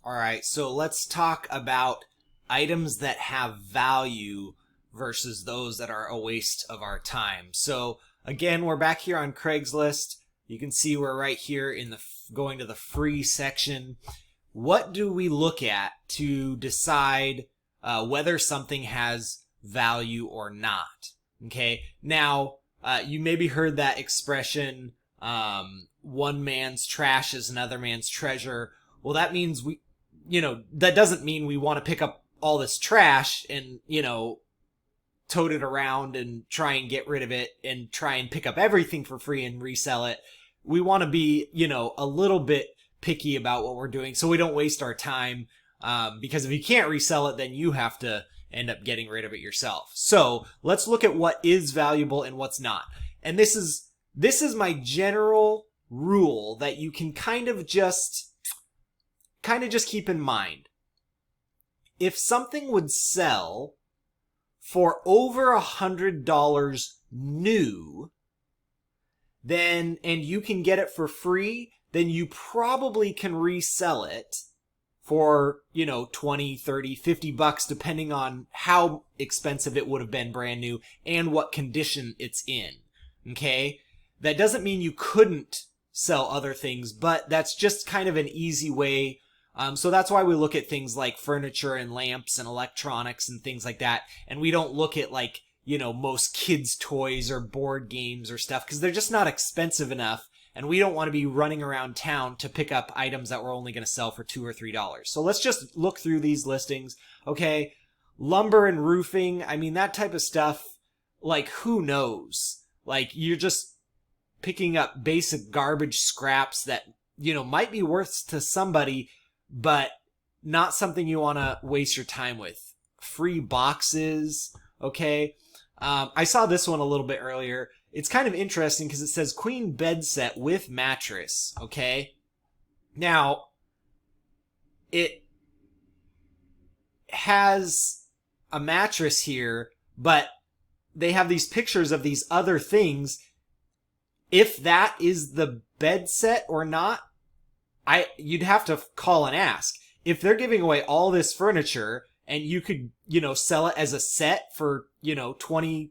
All right, so let's talk about items that have value versus those that are a waste of our time. So, again, we're back here on Craigslist. You can see we're right here in the going to the free section. What do we look at to decide whether something has value or not? Okay, now you maybe heard that expression, one man's trash is another man's treasure. Well, that means that doesn't mean we want to pick up all this trash and, tote it around and try and get rid of it and try and pick up everything for free and resell it. We want to be, a little bit picky about what we're doing so we don't waste our time. Because if you can't resell it, then you have to end up getting rid of it yourself. So let's look at what is valuable and what's not. And this is my general rule that you can kind of just keep in mind. If something would sell for over $100 new, and you can get it for free, then you probably can resell it for, 20, 30, 50 bucks, depending on how expensive it would have been brand new and what condition it's in. Okay? That doesn't mean you couldn't sell other things, but that's just kind of an easy way. So that's why we look at things like furniture and lamps and electronics and things like that. And we don't look at most kids' toys or board games or stuff because they're just not expensive enough. And we don't want to be running around town to pick up items that we're only going to sell for $2 or $3. So let's just look through these listings. Okay. Lumber and roofing. I mean, that type of stuff, who knows? You're just picking up basic garbage scraps that, might be worth to somebody, but not something you want to waste your time with. Free boxes. Okay. I saw this one a little bit earlier. It's kind of interesting because it says queen bed set with mattress. Okay. Now, it has a mattress here, but they have these pictures of these other things. If that is the bed set or not, you'd have to call and ask. If they're giving away all this furniture and you could, sell it as a set for, 20,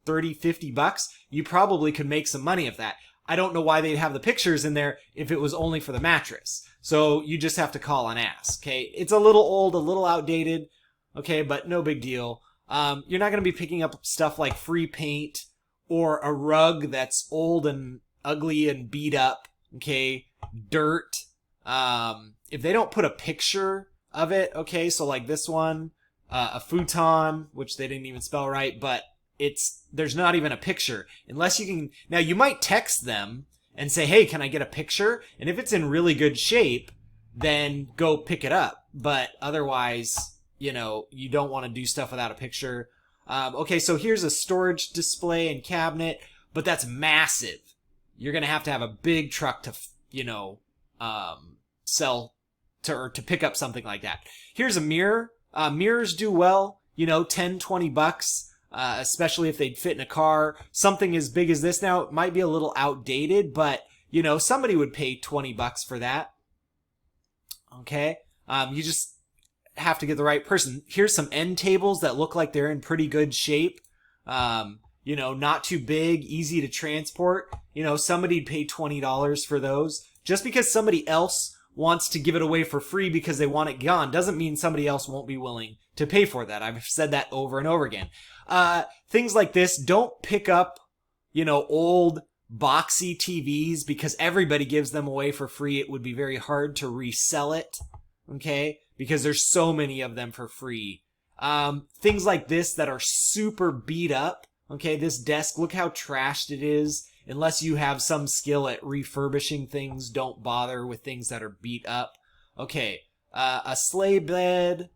30, 50 bucks, you probably could make some money of that. I don't know why they'd have the pictures in there if it was only for the mattress. So you just have to call and ask, okay? It's a little old, a little outdated, okay, but no big deal. You're not going to be picking up stuff like free paint or a rug that's old and ugly and beat up, okay? Dirt. If they don't put a picture of it, okay, so like this one, a futon, which they didn't even spell right, but there's not even a picture. Unless you can, now you might text them and say, hey, can I get a picture? And if it's in really good shape, then go pick it up. But otherwise, you don't want to do stuff without a picture. Okay, so here's a storage display and cabinet, but that's massive. You're going to have a big truck to, sell to pick up something like that. Here's a mirror. Mirrors do well, 10, 20 bucks, especially if they'd fit in a car. Something as big as this now, it might be a little outdated, but, somebody would pay 20 bucks for that. Okay. You just have to get the right person. Here's some end tables that look like they're in pretty good shape. Not too big, easy to transport. Somebody'd pay $20 for those. Just because somebody else wants to give it away for free because they want it gone doesn't mean somebody else won't be willing to pay for that. I've said that over and over again. Things like this, don't pick up, old boxy TVs because everybody gives them away for free. It would be very hard to resell it, okay? Because there's so many of them for free. Things like this that are super beat up, okay? This desk, look how trashed it is. Unless you have some skill at refurbishing things, don't bother with things that are beat up. Okay, a sleigh bed.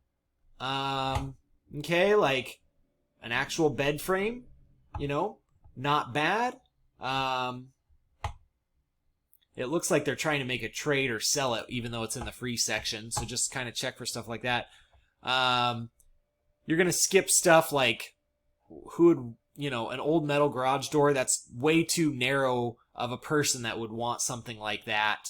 Okay, like an actual bed frame. Not bad. It looks like they're trying to make a trade or sell it, even though it's in the free section. So just kind of check for stuff like that. You're gonna skip stuff like who would, an old metal garage door. That's way too narrow of a person that would want something like that.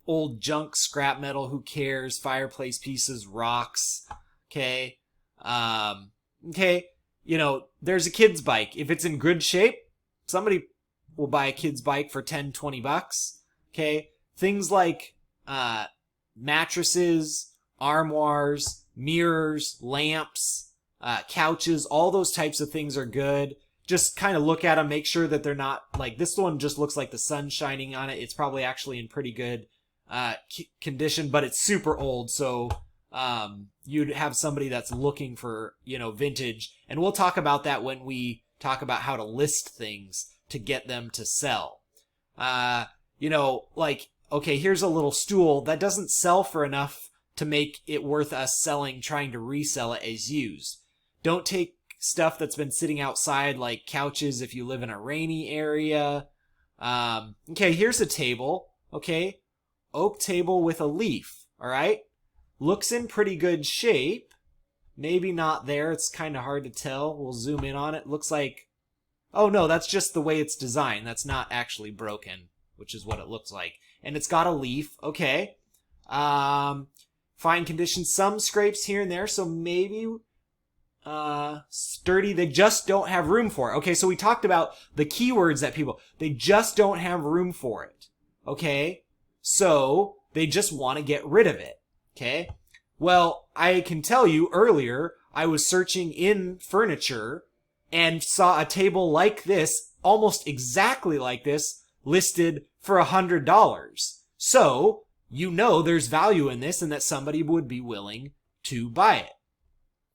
old junk scrap metal, who cares? Fireplace pieces, rocks. Okay. Okay. You know, there's a kid's bike. If it's in good shape, somebody will buy a kid's bike for 10, 20 bucks. Okay. Things like, mattresses, armoires, mirrors, lamps, couches, all those types of things are good. Just kind of look at them, make sure that they're not, like, this one just looks like the sun shining on it. It's probably actually in pretty good condition, but it's super old, so you'd have somebody that's looking for, you know, vintage. And we'll talk about that when we talk about how to list things to get them to sell. You know, like, okay, here's a little stool that doesn't sell for enough to make it worth us selling, trying to resell it as used. Don't take stuff that's been sitting outside, like couches if you live in a rainy area. Okay, here's a table. Okay, oak table with a leaf. All right, looks in pretty good shape. Maybe not there. It's kind of hard to tell. We'll zoom in on it. Looks like, oh no, that's just the way it's designed. That's not actually broken, which is what it looks like. And it's got a leaf. Okay. Fine condition. Some scrapes here and there, so maybe sturdy. They just don't have room for it. Okay, so we talked about the keywords that they just don't have room for it. Okay, so they just want to get rid of it. Okay, well, I can tell you earlier, I was searching in furniture and saw a table like this, almost exactly like this, listed for $100. So, you know there's value in this and that somebody would be willing to buy it.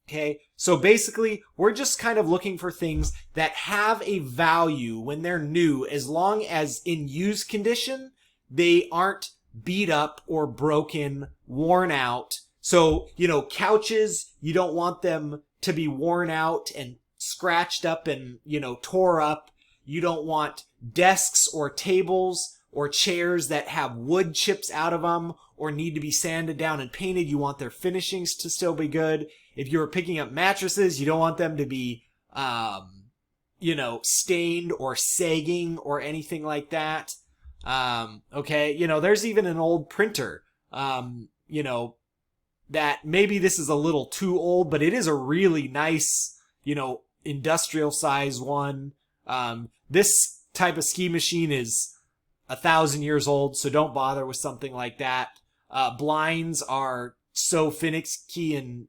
Okay, so basically, we're just kind of looking for things that have a value when they're new, as long as in used condition, they aren't beat up or broken, worn out. So, you know, couches, you don't want them to be worn out and scratched up and, you know, tore up. You don't want desks or tables or chairs that have wood chips out of them or need to be sanded down and painted. You want their finishings to still be good. If you're picking up mattresses, you don't want them to be, you know, stained or sagging or anything like that. Okay, you know, there's even an old printer, you know, that maybe this is a little too old, but it is a really nice, you know, industrial size one. This type of ski machine is 1,000 years old, so don't bother with something like that. Blinds are so finicky and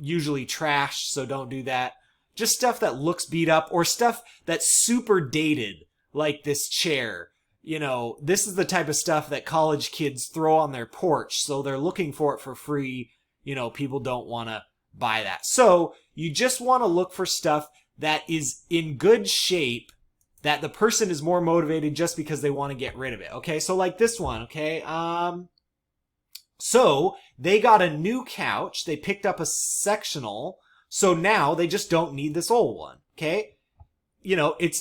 usually trash, so don't do that. Just stuff that looks beat up or stuff that's super dated, like this chair. You know, this is the type of stuff that college kids throw on their porch, so they're looking for it for free. You know, people don't want to buy that. So you just want to look for stuff that is in good shape, that the person is more motivated just because they want to get rid of it. Okay, so like this one, okay? So they got a new couch, they picked up a sectional, so now they just don't need this old one, okay? You know, it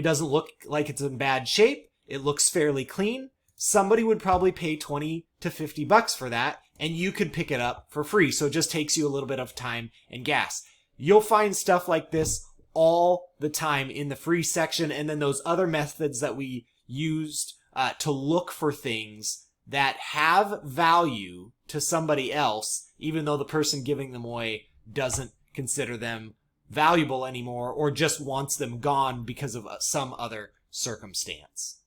doesn't look like it's in bad shape, it looks fairly clean. Somebody would probably pay 20 to 50 bucks for that, and you could pick it up for free, so it just takes you a little bit of time and gas. You'll find stuff like this all the time in the free section, and then those other methods that we used to look for things that have value to somebody else, even though the person giving them away doesn't consider them valuable anymore or just wants them gone because of some other circumstance.